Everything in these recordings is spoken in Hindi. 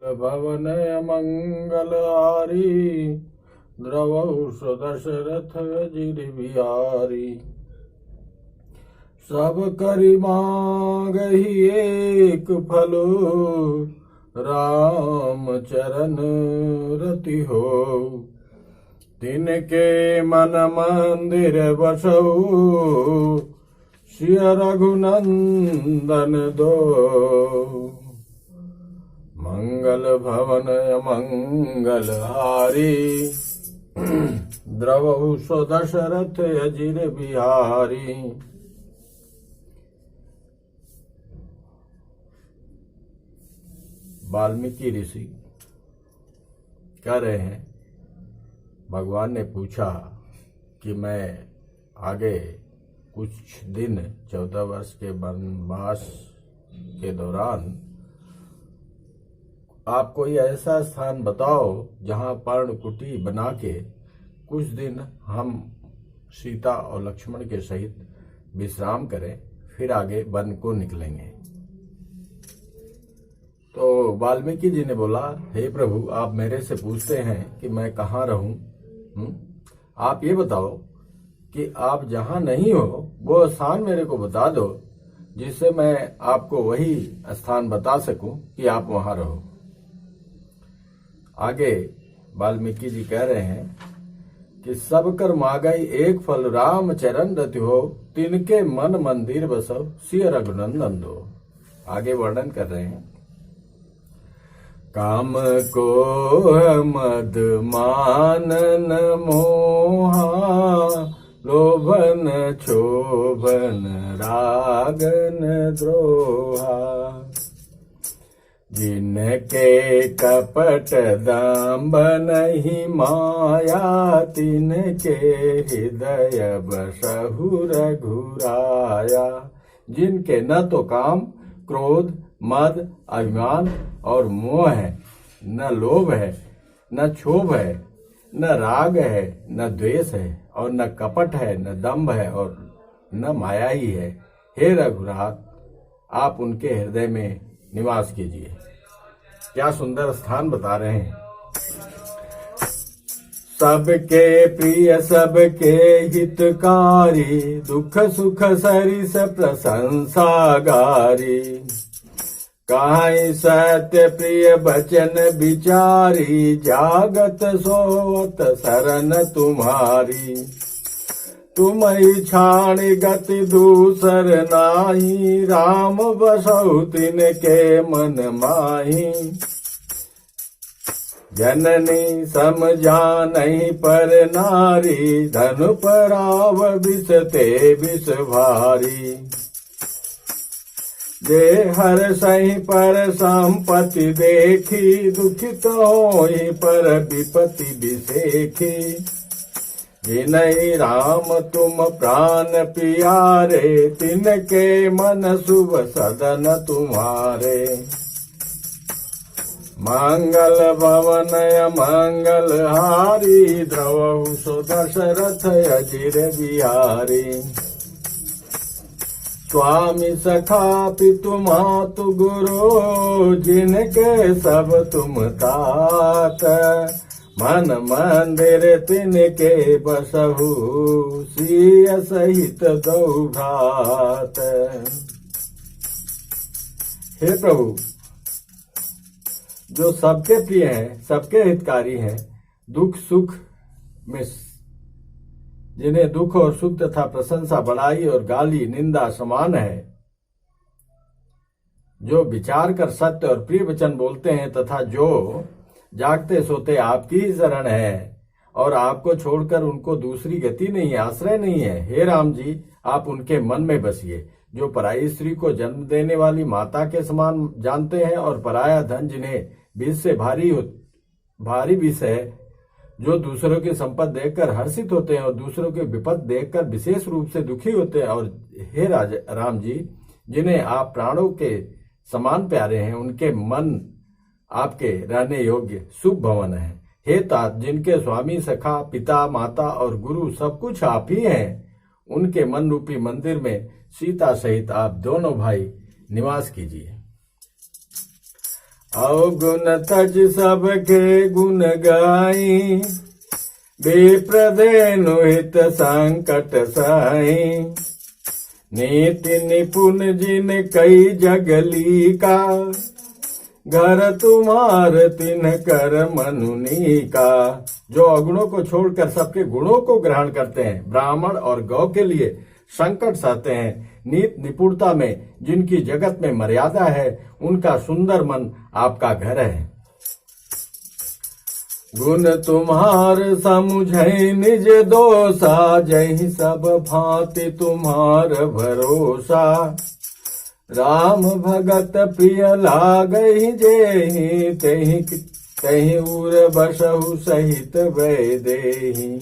भवन मंगलहारी द्रवौ दशरथ जिर बिहारी। सब करि मांगहि एक फलो राम चरण रति हो। तिनके मन मंदिर बसौ सिय रघुनंदन दो। मंगल भवन मंगल हारी द्रवहु सो दशरथ अजिर बिहारी। वाल्मीकि ऋषि कह रहे हैं, भगवान ने पूछा कि मैं आगे कुछ दिन 14 वर्ष के वनवास के दौरान आप कोई ऐसा स्थान बताओ जहां पर्णकुटी बना के कुछ दिन हम सीता और लक्ष्मण के सहित विश्राम करें, फिर आगे वन को निकलेंगे। तो वाल्मीकि जी ने बोला, हे प्रभु, आप मेरे से पूछते हैं कि मैं कहाँ रहूं? आप ये बताओ कि आप जहां नहीं हो वो स्थान मेरे को बता दो, जिससे मैं आपको वही स्थान बता सकूं कि आप वहां रहो। आगे वाल्मीकि जी कह रहे हैं कि सब कर मांगई एक फल राम चरण रति हो। तिनके मन मंदिर बसव सिय रघुनंदन दो। आगे वर्णन कर रहे हैं, काम को मद मानन मोहा लोभन क्षोभन रागन द्रोहा। जिनके कपट दाम नहीं माया तिनके हृदय बसहु रघुराया। जिनके न तो काम क्रोध मद अभिमान और मोह है, न लोभ है, न क्षोभ है, न राग है, न द्वेष है, और न कपट है, न दंभ है, और न माया ही है। हे रघुनाथ, आप उनके हृदय में निवास कीजिए। क्या सुंदर स्थान बता रहे हैं। सबके प्रिय सबके हितकारी दुख सुख सरिस प्रशंसा गारी। कहाई सत्य प्रिय बचन विचारी जागत सोवत शरण तुम्हारी। तुम ही छाण गति दूसर नाही राम बसहु तिनके मन माही। जननी समझानहि पर नारी धनु पराव विष ते विष भारी। जे हर सही पर संपत्ति देखी दुखित होई पर विपत्ति विसेखी। जिनहि राम तुम प्राण पियारे तिनके मन शुभ सदन तुम्हारे। मंगल भवन मंगल हारी द्रवहु सो दशरथ अजिर बिहारी। स्वामी सखा पितु मातु गुरु जिनके सब तुम तात। मन मंदिर तिनके बसहु सिय सहित दो भ्रात। हे प्रभु, जो सबके प्रिय हैं, सबके हितकारी हैं, दुख सुख में जिन्हें दुख और सुख तथा प्रशंसा बड़ाई और गाली निंदा समान है, जो विचार कर सत्य और प्रिय वचन बोलते हैं तथा जो जागते सोते आपकी ही शरण है और आपको छोड़कर उनको दूसरी गति नहीं, आश्रय नहीं है। हे राम जी, आप उनके मन में बसिए। जो पराई स्त्री को जन्म देने वाली माता के समान जानते हैं और पराया धन जिन्हें विष से भारी विष है, जो दूसरों की संपत्ति देखकर हर्षित होते हैं और दूसरों की विपत्ति देखकर विशेष रूप से दुखी होते हैं। और हे राम जी, जिन्हें आप प्राणों के समान प्यारे हैं, उनके मन आपके रहने योग्य शुभ भवन है। हे तात, जिनके स्वामी सखा पिता माता और गुरु सब कुछ आप ही हैं, उनके मन रूपी मंदिर में सीता सहित आप दोनों भाई निवास कीजिए। अवगुण तज सबके गुण गाई, विप्रदेनु हित संकट साई। नीति निपुण जिन कई जगली का, घर तुम्हार तिन कर मनुनी का। जो अगुणों को छोड़कर सबके गुणों को ग्रहण करते हैं, ब्राह्मण और गौ के लिए संकट सहते हैं, नीत निपुणता में जिनकी जगत में मर्यादा है, उनका सुंदर मन आपका घर है। गुण तुम्हार समुझै निज दोषा, जहि सब भांति तुम्हार भरोसा। राम भगत प्रिय लागहि जेहि, तेहि तेहि उर बसहु सहित वैदेही।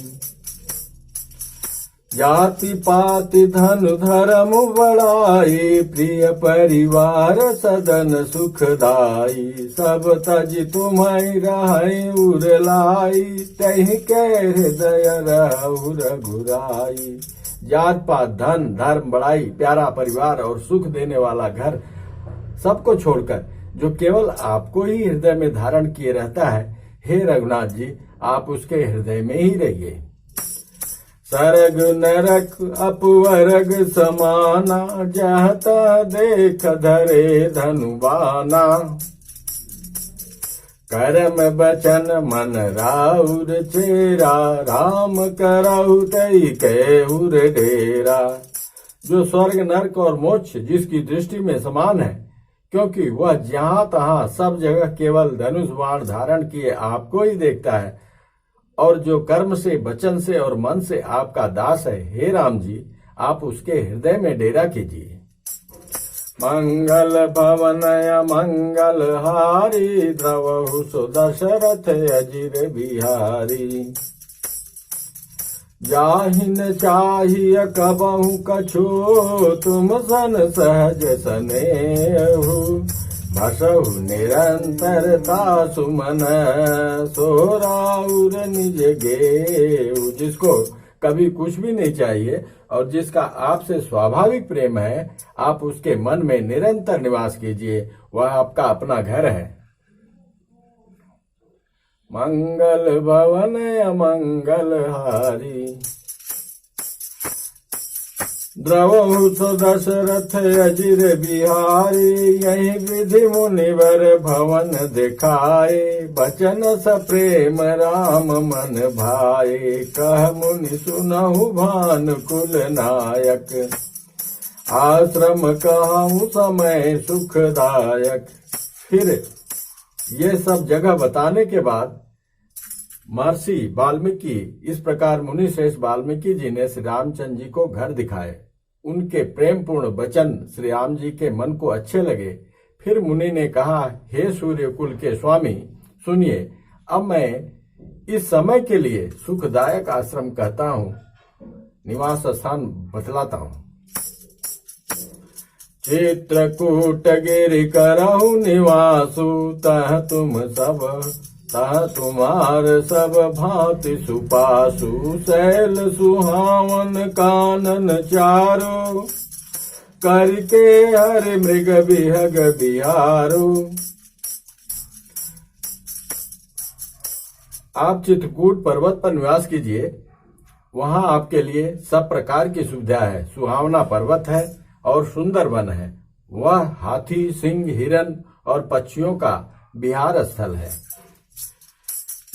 जाति पाति धन धर्म बढ़ाई, प्रिय परिवार सदन सुखदाई। सब तज तुम्हें रहै उर लाई, तहि के हृदय रहु रघुराई। जात पात धन धर्म बढ़ाई, प्यारा परिवार और सुख देने वाला घर सबको छोड़कर जो केवल आपको ही हृदय में धारण किए रहता है, हे रघुनाथ जी, आप उसके हृदय में ही रहिए। सरग नरक अपवर्ग समाना, जहता देख धरे धनुबाना। कर्म बचन मन राउर चेरा, राम कराउ तई केहुर डेरा। जो स्वर्ग नरक और मोक्ष जिसकी दृष्टि में समान है, क्योंकि वह जहां तहां सब जगह केवल धनुष बाण धारण किए आपको ही देखता है, और जो कर्म से वचन से और मन से आपका दास है, हे राम जी, आप उसके हृदय में डेरा कीजिए। मंगल भवनय मंगल हारी, द्रवहु सुदशरथ अजिर बिहारी। जाहिन चाहिए कबहु कछु, तुम सन सहज सनेहु। भसहु निरंतरता सुमन, सोराउर निज गेहु। जिसको कभी कुछ भी नहीं चाहिए और जिसका आपसे स्वाभाविक प्रेम है, आप उसके मन में निरंतर निवास कीजिए, वह आपका अपना घर है। मंगल भवन अमंगल हारी, द्रवहु दशरथ अजिर बिहारी। यही विधि मुनिवर भवन दिखाए, बचन स प्रेम राम मन भाए। कह मुनि सुनहु भान कुल नायक, आश्रम कहूँ समय सुखदायक। फिर ये सब जगह बताने के बाद महर्षि वाल्मीकि इस प्रकार मुनि श्रेष्ठ वाल्मीकि जी ने श्री रामचंद्र जी को घर दिखाए। उनके प्रेम पूर्ण वचन श्री राम जी के मन को अच्छे लगे। फिर मुनि ने कहा, हे सूर्य कुल के स्वामी, सुनिए, अब मैं इस समय के लिए सुखदायक आश्रम कहता हूँ, निवास स्थान बतलाता हूँ। चित्रकूट गिरि करहु निवासु, तह तुम सब तह तुम्हार सब भांति सुपासु। शैल सुहावन कानन चारो, करके हर मृग बिहग बिहारो। आप चित्रकूट पर्वत पर निवास कीजिए, वहां आपके लिए सब प्रकार की सुविधा है। सुहावना पर्वत है और सुंदर वन है। वह हाथी, सिंह, हिरन और पक्षियों का विहार स्थल है।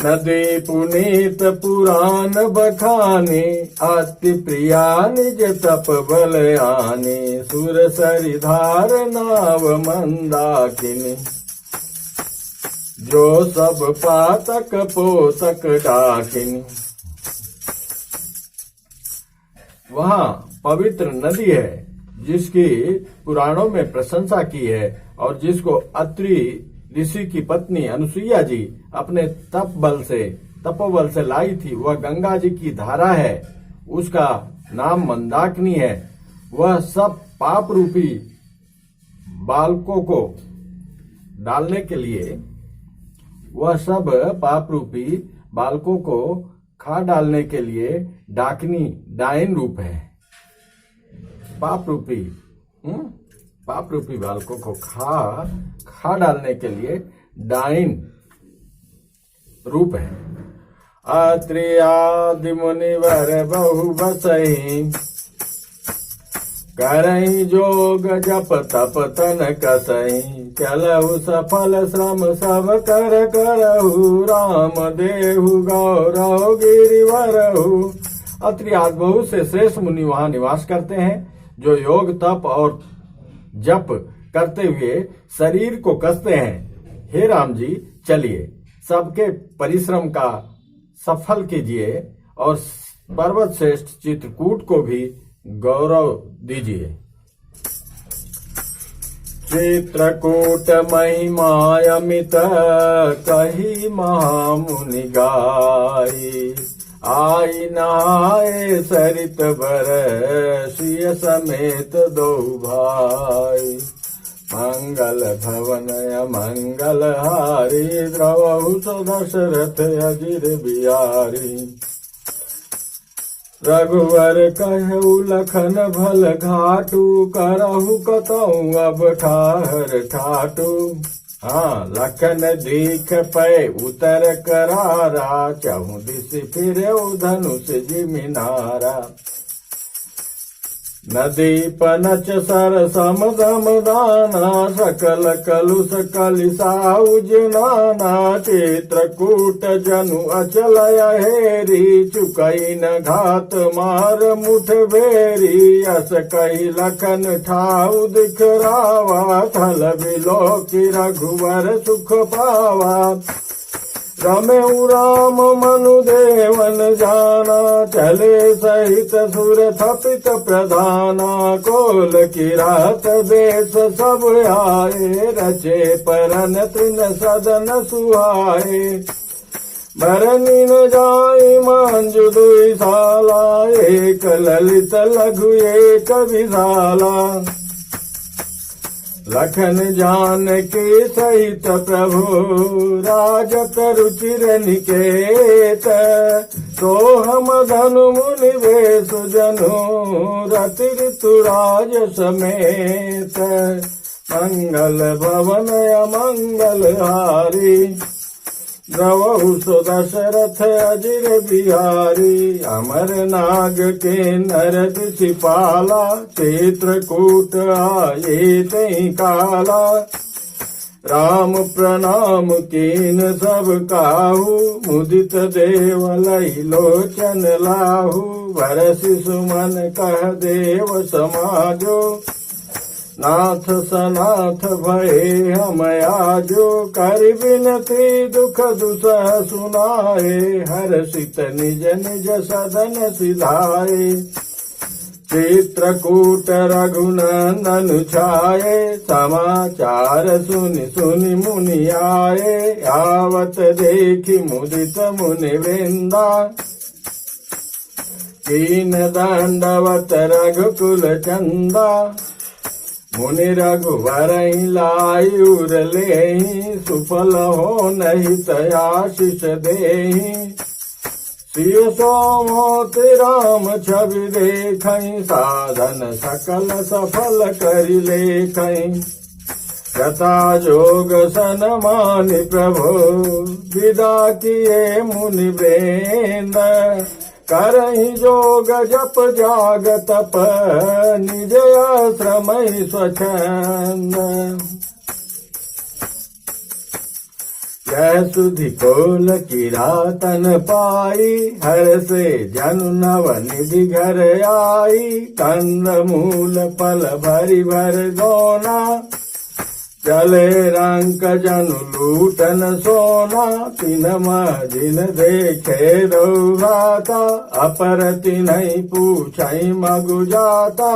नदी पुनीत पुराण बखाने, अति प्रिया निज तप बल आने। सुर सरिधार नाव मंदाकिनी, जो सब पातक पोतक डाकिनी। वहाँ पवित्र नदी है जिसकी पुराणों में प्रशंसा की है और जिसको अत्रि ऋषि की पत्नी अनुसुईया जी अपने तपोबल से लाई थी। वह गंगा जी की धारा है, उसका नाम मंदाकिनी है। वह सब पाप रूपी बालकों को डालने के लिए, वह सब पाप रूपी बालकों को खा डालने के लिए डाकिनी डायन रूप है। पाप रूपी बालकों को खा डालने के लिए डाइन रूप है। अत्रि आदि मुनिवर बहु बसहि, करहि जोग जप तप तन कसहि, चलहु सफल श्रम सब कर करहु, राम देहु गौरव गिरिवरहु। अत्रि आदि बहु से श्रेष्ठ मुनि वहां निवास करते हैं, जो योग तप और जप करते हुए शरीर को कसते हैं। हे राम जी, चलिए सबके परिश्रम का सफल कीजिए और पर्वत श्रेष्ठ चित्रकूट को भी गौरव दीजिए। चित्रकूट महिमा अमित कही महामुनि गाई, आई नहाए सरित भर सिय समेत दो भाई, मंगल भवन मंगल हारी, द्रवहु दशरथ अजिर बिहारी। रघुवर कहु लखन भल घाटू, करहु कतहु अब ठाहर ठाटू। हाँ, लखन दीख पै उतर करारा, चहु दिस फिरे धनुष जिमिनारा। नदी पनच सर सम दम दाना, सकल कलुष कलिसाउज नाना। चित्रकूट जनु अचल हेरी, चुकई न घात मार मुठ बेरी। अस कही लखन ठाउ दिखरावा, थल बिलो की रघुवर सुख पावा। रमेउ राम मनु देवन जाना, चले सहित सुर थपित प्रधाना। कोल किरात देश सब आए, रचे परन तृण सदन सुहाए। भरनी न जाय मांजु दुई साला, एक ललित लघु एक विशाला। लखन जान के सहित प्रभु, राजत रुचिर निकेत। सोहम धनु मुनि वेशु जनु, रति ऋतुराज समेत। मंगल भवन अमंगल हारी, द्रवहु दशरथ अजिर बिहारी। अमर नाग के नर सिपाला, चित्रकूट आये तई काला। राम प्रणाम कीन सब काहू, मुदित देव लई लोचन लाहू। बरसि सुमन कह देव समाजो, नाथ सनाथ भये हम आजो। कर बिनती दुख दुसह सुनाए, हर्षित निज निज सदन सिधाए। चित्रकूट रघुनंदन छाये, समाचार सुनि सुनि मुनि आए। आवत देखि मुदित मुनि वृंदा, कीन दंडवत रघुकुल चंदा। मुनि रघुवर लायुर लेहि, सुफल हो नहीं तयाशीष देहि। सिय सोमोति राम छवि देखहि, साधन सकल सफल करि लेखहि। गता जोग सन मानि प्रभु, विदा किए मुनि वृंद। करहि जोग जप जाग तप, निज आश्रमहि स्वच्छंद। जय सुधि कोल किरातन पाई, हर से जनु नव निधि घर आई। कंद मूल फल भरि भर गोना, चले रंक जनु लूटन सोना। तिन जिन देखे रघुराता, अपर तिन्हि पूछई मगु जाता।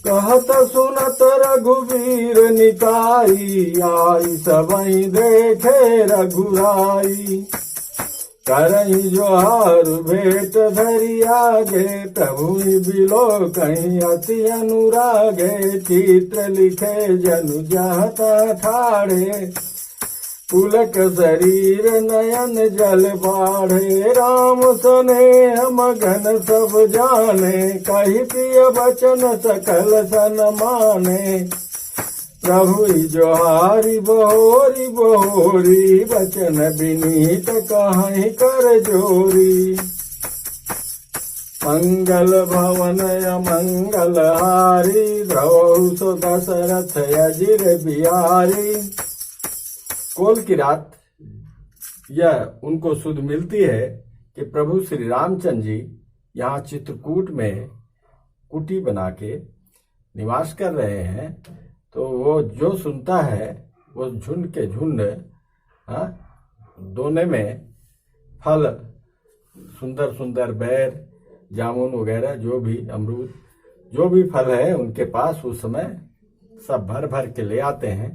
कहत सुनत रघुवीर निकाई, आई सबई देखे रघुराई। करहि जोहार भेट धरि आगे, प्रभु बिलो कहीं अति अनुरागे। चित्र लिखे जनु जाता ठाड़े, पुलक शरीर नयन जल बाढ़े। राम स्नेह मगन सब जाने, कही प्रिय वचन सकल सन माने। प्रभु जोहारी बहोरी बहोरी, बचन विनीत कहीं कर जोरी। मंगल भवन अमंगल हारी, द्रवहु सो दशरथ अजिर बिहारी। कोल की रात यह उनको सुध मिलती है कि प्रभु श्री रामचंद्र जी यहाँ चित्रकूट में कुटी बना के निवास कर रहे हैं। तो वो जो सुनता है वो झुंड के झुंड दोने में फल, सुंदर सुंदर बेर, जामुन वगैरह, जो भी अमरूद, जो भी फल है उनके पास उस समय सब भर भर के ले आते हैं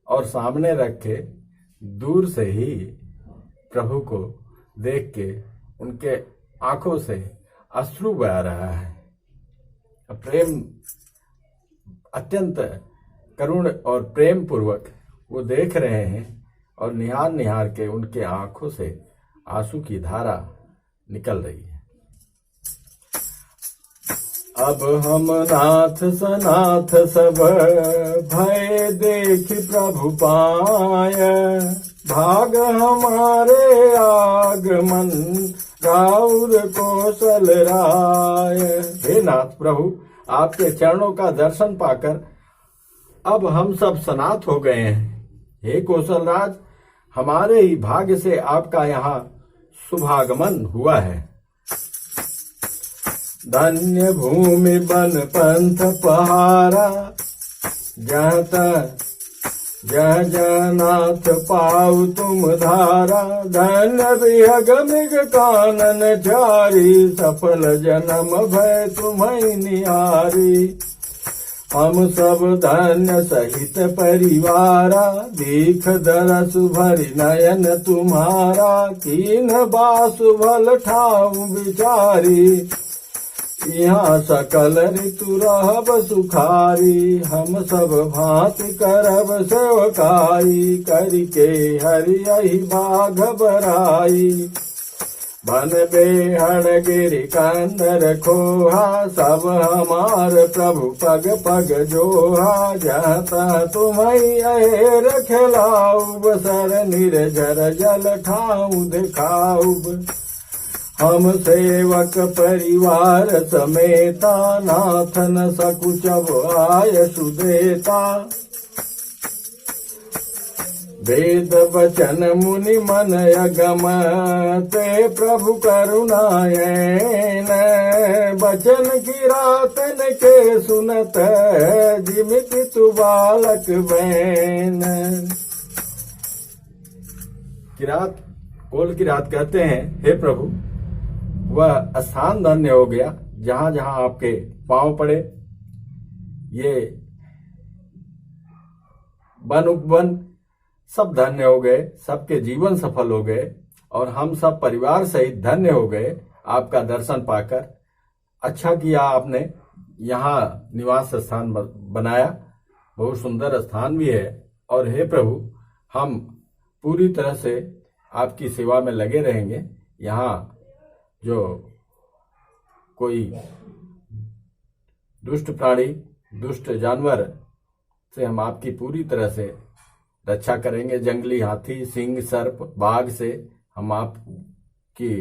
और सामने रख के दूर से ही प्रभु को देख के उनके आंखों से अश्रु बह रहा है। प्रेम, अत्यंत करुण और प्रेम पूर्वक वो देख रहे हैं और निहार निहार के उनके आंखों से आंसू की धारा निकल रही है। अब हम नाथ सनाथ सब भय देख प्रभु पाय, भाग हमारे आगमन राउर कौशल राय। हे नाथ प्रभु, आपके चरणों का दर्शन पाकर अब हम सब सनाथ हो गए हैं। हे कौशल राज, हमारे ही भाग्य से आपका यहाँ शुभागमन हुआ है। धन्य भूमि बन पंथ पहारा, जहाँ तक जह जनाथ पाऊ तुम धारा। धन्य विहग मिग कानन चारी, सफल जन्म भय तुम्हें निहारी। हम सब धन्य सहित परिवारा, दीख दरस भरि नयन तुम्हारा। कीन बासु भल ठाऊ विचारी, यहाँ सकल ऋतु रहब सुखारी। हम सब भांति करब सेवकाई, करके हरियहि बाघ बराई। बन बेहड़ गिरि कंदर खोहा, सब हमार प्रभु पग पग जोहा। जहाँ तहाँ तुम्हें अहेर खिलाऊब, सर निर्जर जल ठाऊ दिखाऊब। हम सेवक परिवार समेता, नाथन सकुचब आयसु देता। वेद वचन मुनि मन अगम, ते प्रभु करुणायन। बचन किरातन के सुनत, जिमिति तु बालक बैन। किरात, कोल की रात कहते हैं, हे प्रभु, वह स्थान धन्य हो गया जहां जहां आपके पांव पड़े। ये वन उपवन सब धन्य हो गए, सबके जीवन सफल हो गए और हम सब परिवार सहित धन्य हो गए आपका दर्शन पाकर। अच्छा किया आपने यहाँ निवास स्थान बनाया, बहुत सुंदर स्थान भी है। और हे प्रभु, हम पूरी तरह से आपकी सेवा में लगे रहेंगे। यहाँ जो कोई दुष्ट प्राणी, दुष्ट जानवर से हम आपकी पूरी तरह से रक्षा करेंगे। जंगली हाथी, सिंह, सर्प, बाघ से हम आपकी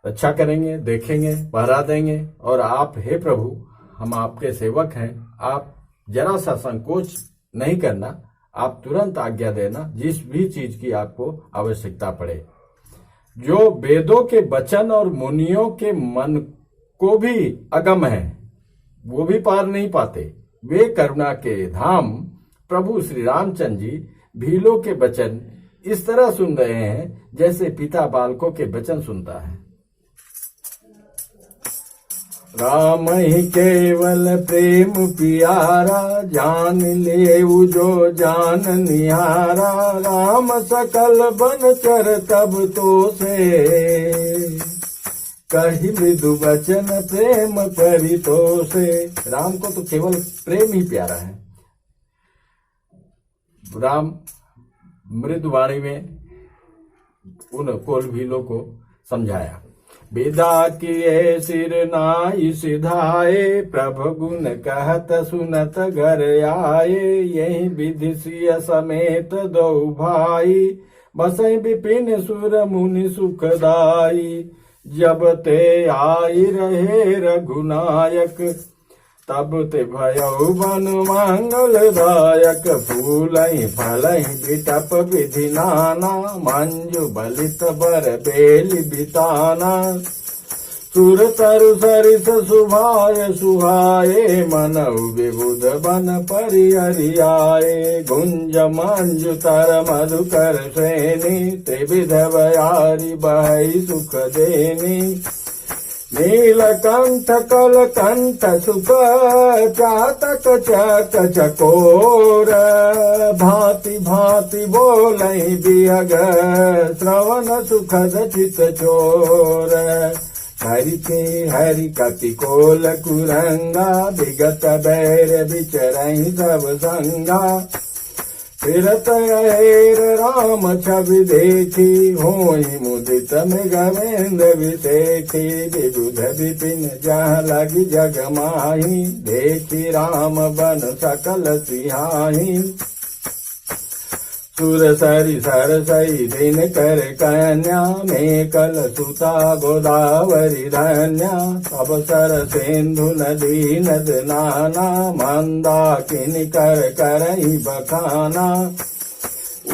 रक्षा करेंगे, देखेंगे, पहरा देंगे। और आप, हे प्रभु, हम आपके सेवक हैं। आप जरा सा संकोच नहीं करना, आप तुरंत आज्ञा देना जिस भी चीज की आपको आवश्यकता पड़े। जो वेदों के वचन और मुनियों के मन को भी अगम है, वो भी पार नहीं पाते, वे करुणा के धाम प्रभु श्री रामचंद्र जी भीलों के वचन इस तरह सुन रहे हैं जैसे पिता बालकों के वचन सुनता है। राम ही केवल प्रेम प्यारा, जान लेऊ जो जान निहारा। राम सकल बन चर तब तो से, कही मृदु वचन प्रेम परितोषे। राम को तो केवल प्रेम ही प्यारा है। राम मृदु वाणी में उन कोल भीलों को समझाया। विदा किए सिर नाई सिधाए, प्रभु गुण कहत सुनत घर आए। यही विधि सिय समेत दो भाई, बसई विपिन सुर मुनि सुखदाई। जब ते आई रहे रघुनायक, तब ते भयउ बन मंगलदायक। फूलहि फलहि बिटप विधि नाना, मंजु बलित बर बेली बिताना। सुर तरु सरिस सुभाय सुहाए, मनउ विबुध बन परिहरियाए। गुंज मंजु तर मधुकर श्रेणी, त्रिविध बयारी बहई सुख देनी। नीलकंठ कलकंठ सुख चातक चक चकोर, भांति भांति बोलहि बियग श्रवण सुखद चित चोर। हरि के हरि कपि कोल कुरंगा, विगत बैर विचरहि सब संगा। फिरत अहेर राम छवि देखी, होई मुदित मृगवेंद्र विसेखी। विबुध विपिन जहाँ लगी जग माही, देखी राम बन सकल सिहाही। सुर सरि सरसई दिन कर कन्या, मेकल सुता गोदावरी धन्या। सब सर सिंधु नदी नद नाना, मंदाकिनी कर करही बखाना।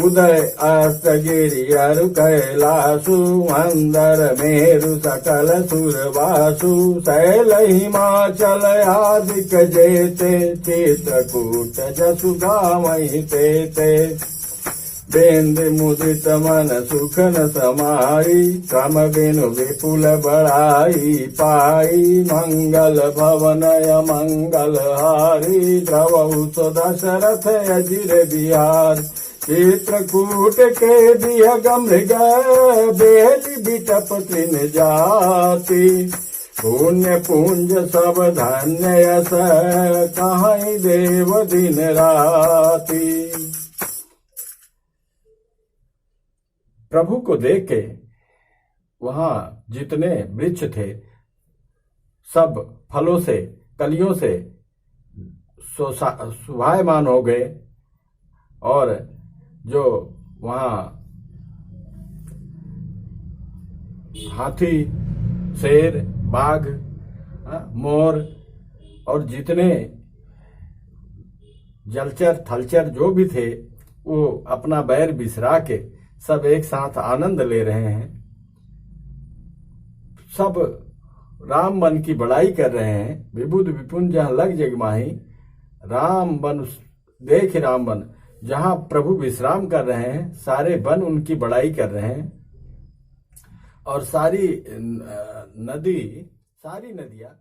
उदय अस्त गिरि अरु कैलासु, अंदर मेरु सकल सुरवासु। शैल हिमाचल आदिक जेते, चित्रकूट जसु गावहि तेते। बेंद मुदित मन सुख न समाई, क्रम बिनु विपुल बड़ाई पाई। मंगल भवन मंगल हारी, द्रवहु सो दशरथ अजिर बिहार। चित्रकूट के बिहग मृग, बेली बिटप तृण जाति। पुण्य पुंज सब धन्य यस, कहाई देव दिन राति। प्रभु को देख के वहां जितने वृक्ष थे सब फलों से कलियों से शोभायमान हो गए, और जो वहां हाथी शेर बाघ मोर और जितने जलचर थलचर जो भी थे, वो अपना बैर बिसरा के सब एक साथ आनंद ले रहे हैं। सब राम बन की बड़ाई कर रहे हैं। विबुध विपुन जहाँ लग जग माही, राम बन देख राम बन। जहाँ प्रभु विश्राम कर रहे हैं, सारे वन उनकी बड़ाई कर रहे हैं। और सारी नदियां